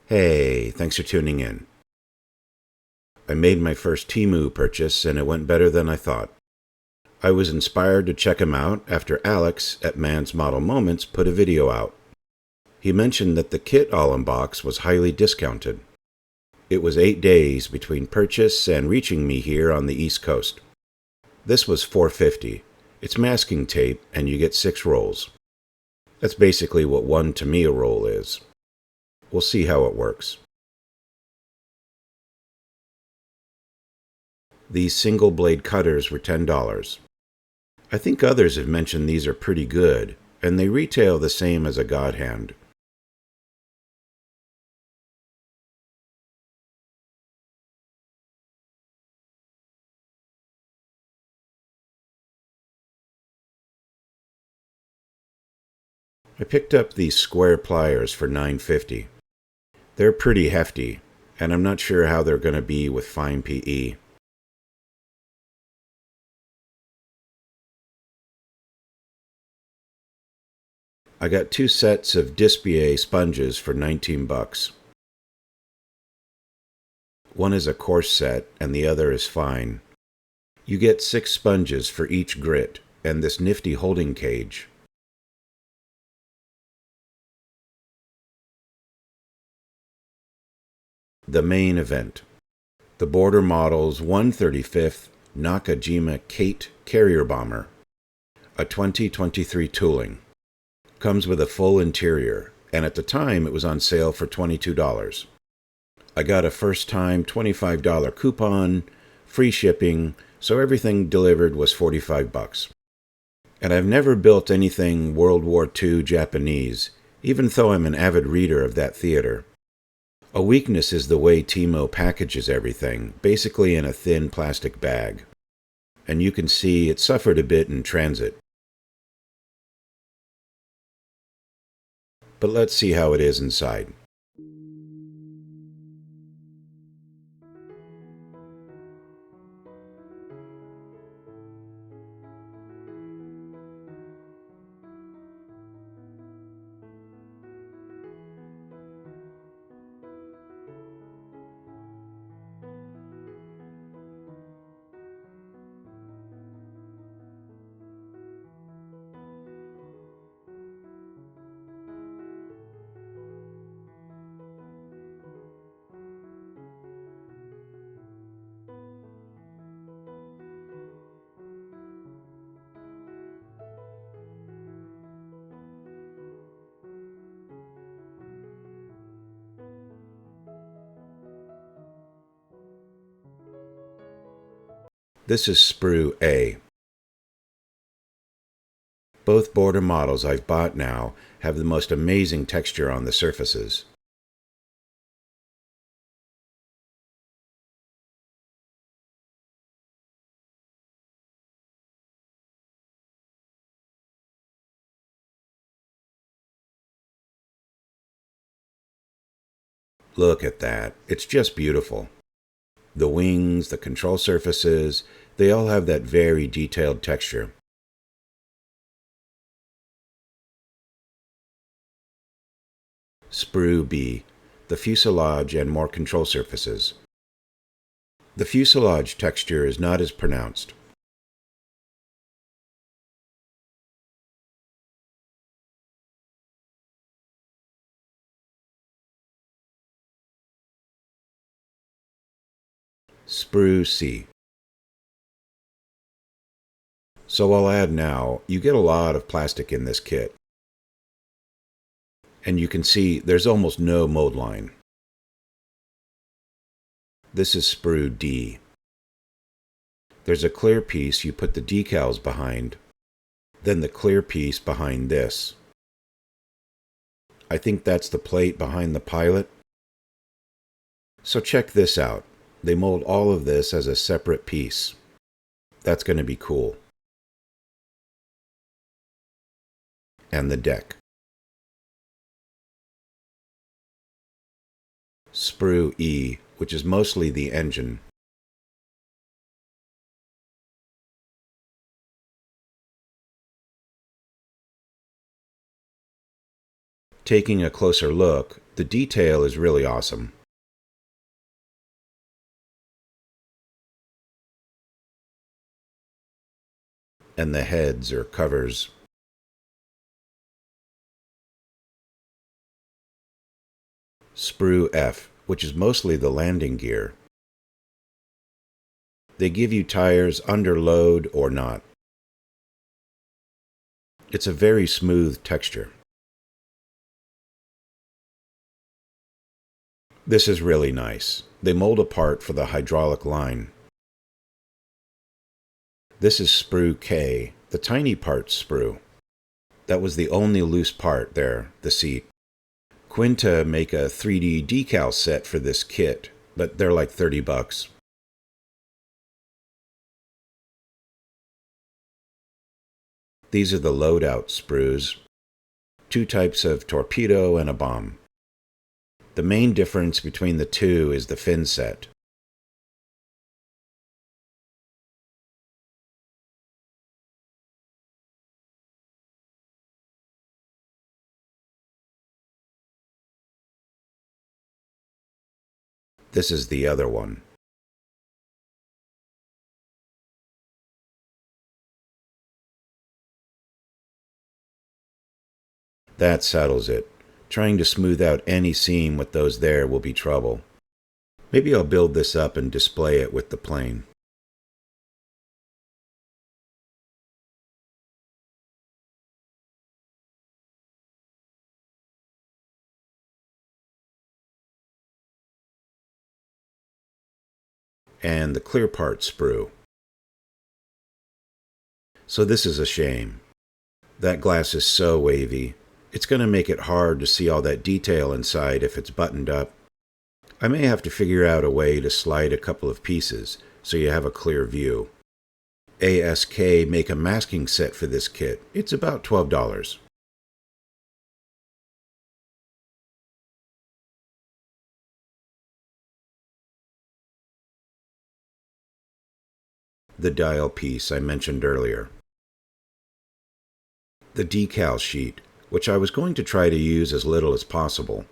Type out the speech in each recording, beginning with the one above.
Hey, thanks for tuning in. I made my first Temu purchase and it went better than I thought. I was inspired to check him out after Alex at Man's Model Moments put a video out. He mentioned that the kit all Unbox was highly discounted. It was 8 days between purchase and reaching me here on the East Coast. This was $4.50. It's masking tape and you get 6 rolls. That's basically what one Tamiya roll is. We'll see how it works. These single blade cutters were $10. I think others have mentioned these are pretty good, and they retail the same as a God Hand. I picked up these square pliers for $9.50. They're pretty hefty, and I'm not sure how they're going to be with fine PE. I got 2 sets of Dispier sponges for $19. One is a coarse set and the other is fine. You get 6 sponges for each grit and this nifty holding cage. The main event. The Border Model's 135th Nakajima Kate Carrier Bomber. A 2023 tooling. Comes with a full interior, and at the time it was on sale for $22. I got a first-time $25 coupon, free shipping, so everything delivered was $45. And I've never built anything World War II Japanese, even though I'm an avid reader of that theater. A weakness is the way Temu packages everything, basically in a thin plastic bag. And you can see it suffered a bit in transit. But let's see how it is inside. This is sprue A. Both border models I've bought now have the most amazing texture on the surfaces. Look at that. It's just beautiful. The wings, the control surfaces, they all have that very detailed texture. Sprue B, the fuselage and more control surfaces. The fuselage texture is not as pronounced. Sprue C. So I'll add now, you get a lot of plastic in this kit. And you can see there's almost no mold line. This is sprue D. There's a clear piece you put the decals behind, then the clear piece behind this. I think that's the plate behind the pilot. So check this out. They mold all of this as a separate piece. That's going to be cool. And the deck. Sprue E, which is mostly the engine. Taking a closer look, the detail is really awesome. And the heads or covers. Sprue F, which is mostly the landing gear. They give you tires under load or not. It's a very smooth texture. This is really nice. They mold apart for the hydraulic line. This is Sprue K, the tiny part sprue. That was the only loose part there, the seat. Quinta make a 3D decal set for this kit, but they're like $30. These are the loadout sprues. 2 types of torpedo and a bomb. The main difference between the two is the fin set. This is the other one. That settles it. Trying to smooth out any seam with those there will be trouble. Maybe I'll build this up and display it with the plane. And the clear part sprue. So this is a shame. That glass is so wavy. It's going to make it hard to see all that detail inside if it's buttoned up. I may have to figure out a way to slide a couple of pieces so you have a clear view. ASK make a masking set for this kit. It's about $12. The dial piece I mentioned earlier. The decal sheet, which I was going to try to use as little as possible.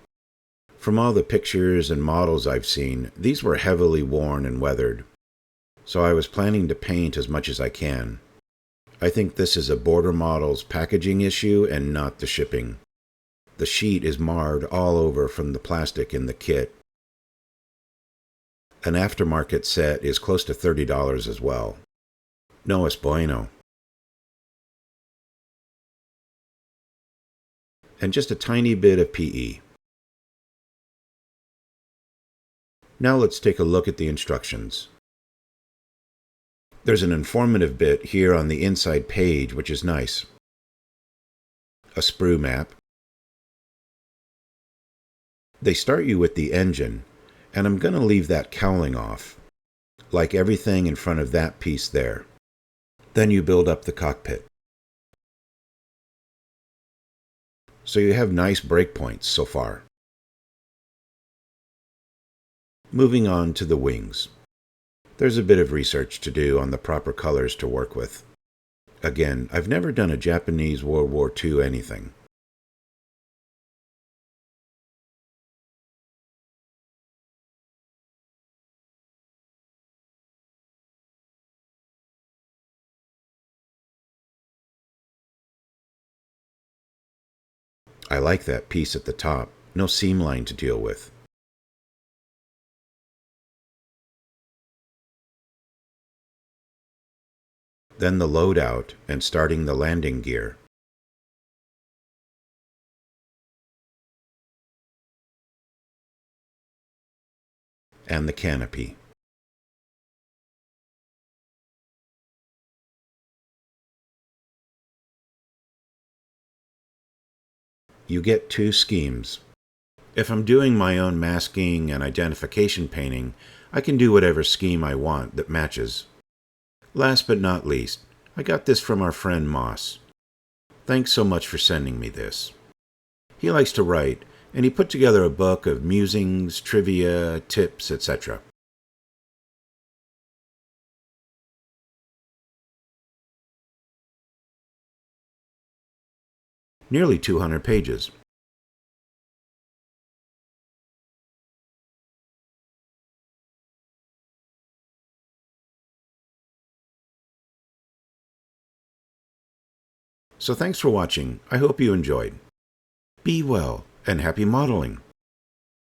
From all the pictures and models I've seen, these were heavily worn and weathered, so I was planning to paint as much as I can. I think this is a Border Models packaging issue and not the shipping. The sheet is marred all over from the plastic in the kit. An aftermarket set is close to $30 as well. No es bueno. And just a tiny bit of PE. Now let's take a look at the instructions. There's an informative bit here on the inside page, which is nice. A sprue map. They start you with the engine, and I'm going to leave that cowling off, like everything in front of that piece there. Then you build up the cockpit. So you have nice breakpoints so far. Moving on to the wings. There's a bit of research to do on the proper colors to work with. Again, I've never done a Japanese World War II anything. I like that piece at the top. No seam line to deal with. Then the loadout and starting the landing gear. And the canopy. You get 2 schemes. If I'm doing my own masking and identification painting, I can do whatever scheme I want that matches. Last but not least, I got this from our friend Moss. Thanks so much for sending me this. He likes to write, and he put together a book of musings, trivia, tips, etc. Nearly 200 pages. So thanks for watching. I hope you enjoyed. Be well and happy modeling!